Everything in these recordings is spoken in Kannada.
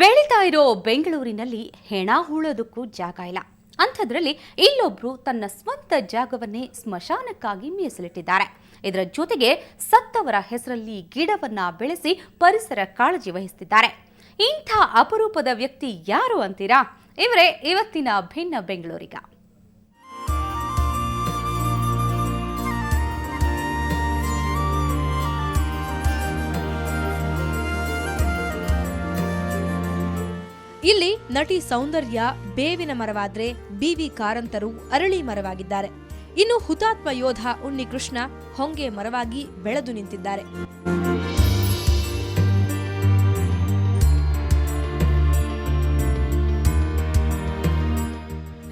ಬೆಳೀತಾ ಇರೋ ಬೆಂಗಳೂರಿನಲ್ಲಿ ಹೆಣ ಹೂಳೋದಕ್ಕೂ ಜಾಗ ಇಲ್ಲ. ಅಂಥದ್ರಲ್ಲಿ ಇಲ್ಲೊಬ್ರು ತನ್ನ ಸ್ವಂತ ಜಾಗವನ್ನೇ ಸ್ಮಶಾನಕ್ಕಾಗಿ ಮೀಸಲಿಟ್ಟಿದ್ದಾರೆ. ಇದರ ಜೊತೆಗೆ ಸತ್ತವರ ಹೆಸರಲ್ಲಿ ಗಿಡವನ್ನ ಬೆಳೆಸಿ ಪರಿಸರ ಕಾಳಜಿ ವಹಿಸುತ್ತಿದ್ದಾರೆ. ಇಂಥ ಅಪರೂಪದ ವ್ಯಕ್ತಿ ಯಾರು ಅಂತೀರಾ? ಇವರೇ ಇವತ್ತಿನ ಭಿನ್ನ ಬೆಂಗಳೂರಿಗ. ಇಲ್ಲಿ ನಟಿ ಸೌಂದರ್ಯ ಬೇವಿನ ಮರವಾದ್ರೆ ಬಿವಿ ಕಾರಂತರು ಅರಳಿ ಮರವಾಗಿದ್ದಾರೆ. ಇನ್ನು ಹುತಾತ್ಮ ಯೋಧ ಉನ್ನಿಕೃಷ್ಣ ಹೊಂಗೆ ಮರವಾಗಿ ಬೆಳೆದು ನಿಂತಿದ್ದಾರೆ.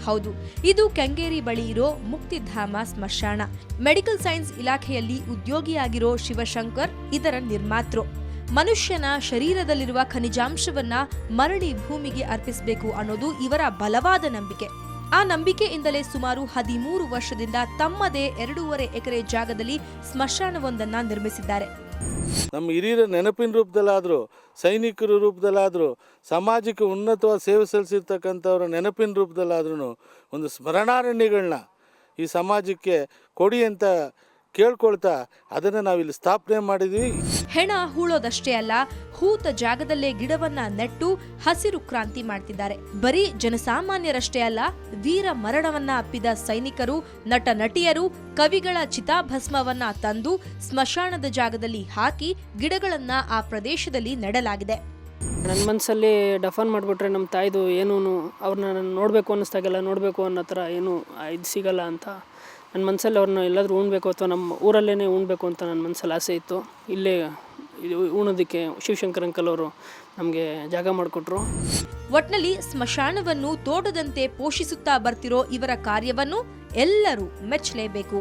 ಹೌದು, ಇದು ಕೆಂಗೇರಿ ಬಳಿ ಇರೋ ಮುಕ್ತಿಧಾಮ ಸ್ಮಶಾನ. ಮೆಡಿಕಲ್ ಸೈನ್ಸ್ ಇಲಾಖೆಯಲ್ಲಿ ಉದ್ಯೋಗಿಯಾಗಿರೋ ಶಿವಶಂಕರ್ ಇದರ ನಿರ್ಮಾತೃ. ಮನುಷ್ಯನ ಶರೀರದಲ್ಲಿರುವ ಖನಿಜಾಂಶವನ್ನ ಮರಳಿ ಭೂಮಿಗೆ ಅರ್ಪಿಸಬೇಕು ಅನ್ನೋದು ಇವರ ಬಲವಾದ ನಂಬಿಕೆ. ಆ ನಂಬಿಕೆಯಿಂದಲೇ ಸುಮಾರು 13 ವರ್ಷದಿಂದ ತಮ್ಮದೇ 2.5 ಎಕರೆ ಜಾಗದಲ್ಲಿ ಸ್ಮಶಾನವೊಂದನ್ನ ನಿರ್ಮಿಸಿದ್ದಾರೆ. ನಮ್ಮ ಹಿರಿಯರ ನೆನಪಿನ ರೂಪದಲ್ಲಾದರೂ, ಸೈನಿಕರ ರೂಪದಲ್ಲಾದರೂ, ಸಮಾಜಕ್ಕೆ ಉನ್ನತವಾದ ಸೇವೆ ಸಲ್ಲಿಸಿರ್ತಕ್ಕಂಥವ್ರ ನೆನಪಿನ ರೂಪದಲ್ಲಾದ್ರೂ ಒಂದು ಸ್ಮರಣಾರಣ್ಯಗಳನ್ನ ಈ ಸಮಾಜಕ್ಕೆ ಕೊಡಿ ಅಂತ ಕೇಳ್ಕೊಳ್ತಾ ಅದನ್ನು ನಾವಿಲ್ಲಿ ಸ್ಥಾಪನೆ ಮಾಡಿದ್ವಿ. ಹೆಣ ಹೂಳೋದಷ್ಟೇ ಅಲ್ಲ, ಹೂತ ಜಾಗದಲ್ಲೇ ಗಿಡವನ್ನ ನೆಟ್ಟು ಹಸಿರು ಕ್ರಾಂತಿ ಮಾಡ್ತಿದ್ದಾರೆ. ಬರೀ ಜನಸಾಮಾನ್ಯರಷ್ಟೇ ಅಲ್ಲ, ವೀರ ಮರಣವನ್ನ ಅಪ್ಪಿದ ಸೈನಿಕರು, ನಟ ನಟಿಯರು, ಕವಿಗಳ ಚಿತಾಭಸ್ಮವನ್ನ ತಂದು ಸ್ಮಶಾನದ ಜಾಗದಲ್ಲಿ ಹಾಕಿ ಗಿಡಗಳನ್ನ ಆ ಪ್ರದೇಶದಲ್ಲಿ ನೆಡಲಾಗಿದೆ. ನನ್ನ ಮನಸ್ಸಲ್ಲಿ ಡಫನ್ ಮಾಡಿಬಿಟ್ರೆ ನಮ್ಮ ತಾಯಿದು ಏನೂ ಅವ್ರನ್ನ ನೋಡಬೇಕು ಅನ್ನಿಸ್ದಾಗೆಲ್ಲ ನೋಡಬೇಕು ಅನ್ನೋ ಥರ ಏನೂ ಇದು ಸಿಗಲ್ಲ ಅಂತ ನನ್ನ ಮನಸ್ಸಲ್ಲಿ ಅವ್ರನ್ನ ಎಲ್ಲಾದರೂ ಉಣ್ಬೇಕು ಅಥವಾ ನಮ್ಮ ಊರಲ್ಲೇ ಉಣ್ಬೇಕು ಅಂತ ನನ್ನ ಮನಸ್ಸಲ್ಲಿ ಆಸೆ ಇತ್ತು. ಇಲ್ಲೇ ಉಣೋದಕ್ಕೆ ಶಿವಶಂಕರ್ ಅಂಕಲ್ ಅವರು ನಮಗೆ ಜಾಗ ಮಾಡಿಕೊಟ್ರು. ಒಟ್ನಲ್ಲಿ ಸ್ಮಶಾನವನ್ನು ತೋಟದಂತೆ ಪೋಷಿಸುತ್ತಾ ಬರ್ತಿರೋ ಇವರ ಕಾರ್ಯವನ್ನು ಎಲ್ಲರೂ ಮೆಚ್ಚಲೇಬೇಕು.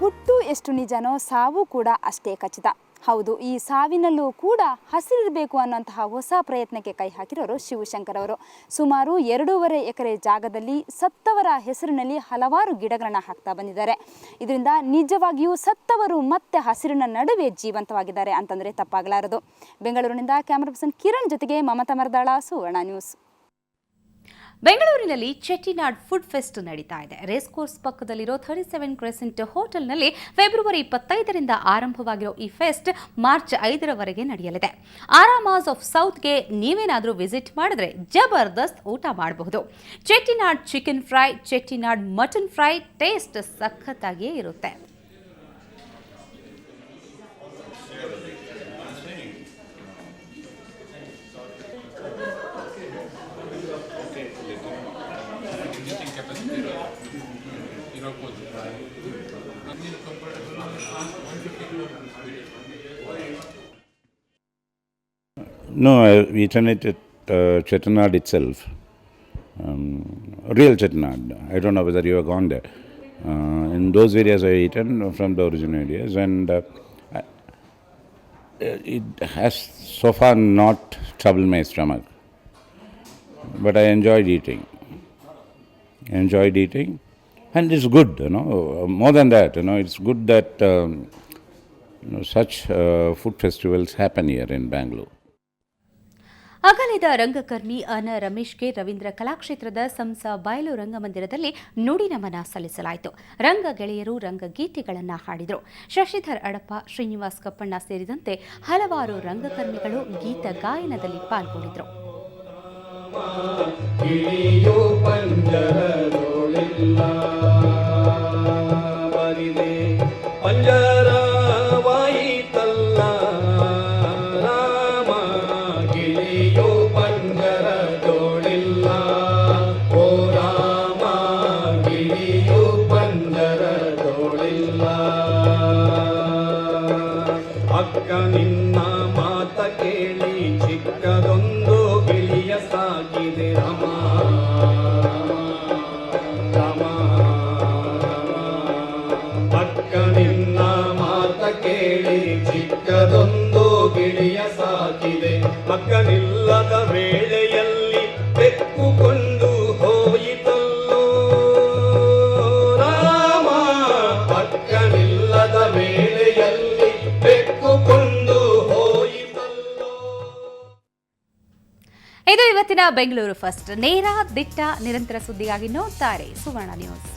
ಹುಟ್ಟು ಎಷ್ಟು ನಿಜನೋ ಸಾವು ಕೂಡ ಅಷ್ಟೇ ಖಚಿತ. ಹೌದು, ಈ ಸಾವಿನಲ್ಲೂ ಕೂಡ ಹಸಿರಿರಬೇಕು ಅನ್ನೋಂತಹ ಹೊಸ ಪ್ರಯತ್ನಕ್ಕೆ ಕೈ ಹಾಕಿರೋರು ಶಿವಶಂಕರ್ ಅವರು. ಸುಮಾರು 2.5 ಎಕರೆ ಜಾಗದಲ್ಲಿ ಸತ್ತವರ ಹೆಸರಿನಲ್ಲಿ ಹಲವಾರು ಗಿಡಗಳನ್ನು ಹಾಕ್ತಾ ಬಂದಿದ್ದಾರೆ. ಇದರಿಂದ ನಿಜವಾಗಿಯೂ ಸತ್ತವರು ಮತ್ತೆ ಹಸಿರಿನ ನಡುವೆ ಜೀವಂತವಾಗಿದ್ದಾರೆ ಅಂತಂದರೆ ತಪ್ಪಾಗಲಾರದು. ಬೆಂಗಳೂರಿನಿಂದ ಕ್ಯಾಮರಾ ಪರ್ಸನ್ ಕಿರಣ್ ಜೊತೆಗೆ ಮಮತಾ ಮರದಾಳ, ಸುವರ್ಣ ನ್ಯೂಸ್. ಬೆಂಗಳೂರಿನಲ್ಲಿ ಚೆಟ್ಟಿನಾಡ್ ಫುಡ್ ಫೆಸ್ಟ್ ನಡೀತಾ ಇದೆ. ರೇಸ್ ಕೋರ್ಸ್ ಪಕ್ಕದಲ್ಲಿರೋ 37 ಕ್ರೆಸೆಂಟ್ ಹೋಟೆಲ್ನಲ್ಲಿ ಫೆಬ್ರವರಿ 25ರಿಂದ ಆರಂಭವಾಗಿರೋ ಈ ಫೆಸ್ಟ್ ಮಾರ್ಚ್ 5ರವರೆಗೆ ನಡೆಯಲಿದೆ. ಆರಾಮಾಸ್ ಆಫ್ ಸೌತ್ಗೆ ನೀವೇನಾದರೂ ವಿಸಿಟ್ ಮಾಡಿದ್ರೆ ಜಬರ್ದಸ್ತ್ ಊಟ ಮಾಡಬಹುದು. Chettinad chicken fry, Chettinad mutton fry taste ಸಖತ್ತಾಗಿಯೇ ಇರುತ್ತೆ. No, I've eaten it at Chettinad itself. Real Chettinad. I don't know whether you have gone there. In those areas I've eaten from the original areas, and it has so far not troubled my stomach. But I enjoyed eating. And it's good, more than that, it's good that such food festivals happen here in Bangalore. ಅಗಲಿದ ರಂಗಕರ್ಮಿ ಅನ ರಮೇಶ್ಗೆ ರವೀಂದ್ರ ಕಲಾಕ್ಷೇತ್ರದ ಸಂಸ ಬಯಲು ರಂಗಮಂದಿರದಲ್ಲಿ ನುಡಿ ನಮನ ಸಲ್ಲಿಸಲಾಯಿತು. ರಂಗ ಗೆಳೆಯರು ರಂಗಗೀತೆಗಳನ್ನು ಹಾಡಿದರು. ಶಶಿಧರ್ ಅಡಪ, ಶ್ರೀನಿವಾಸ್ ಕಪ್ಪಣ್ಣ ಸೇರಿದಂತೆ ಹಲವಾರು ರಂಗಕರ್ಮಿಗಳು ಗೀತ ಗಾಯನದಲ್ಲಿ ಪಾಲ್ಗೊಂಡಿದ್ದರು. ಅಕ್ಕ ನಿನ್ನ ಮಾತ ಕೇಳಿ ಚಿಕ್ಕದೊಂದು ಗಿಳಿಯ ಸಾಕಿದೆ ರಮ ರಮ. ಅಕ್ಕ ನಿನ್ನ ಮಾತ ಕೇಳಿ ಚಿಕ್ಕದೊಂದು ಗಿಳಿಯ ಸಾಕಿದೆ. ಅಕ್ಕನಿಲ್ಲದ ವೇಳೆಯಲ್ಲಿ ಬೆಕ್ಕುಕೊಂಡು ಹೋಯಿತಲ್ಲೋ ರಾಮ. ಅಕ್ಕನಿಲ್ಲದ ವೇಳೆಯಲ್ಲಿ ಬೆಕ್ಕುಕೊಂಡು ಹೋಯಿತಲ್ಲೋ. ಇದು ಇವತ್ತಿನ ಬೆಂಗಳೂರು ಫಸ್ಟ್. ನೇರ ದಿಟ್ಟ ನಿರಂತರ ಸುದ್ದಿಗಾಗಿ ನೋಡ್ತಾರೆ ಸುವರ್ಣ ನ್ಯೂಸ್.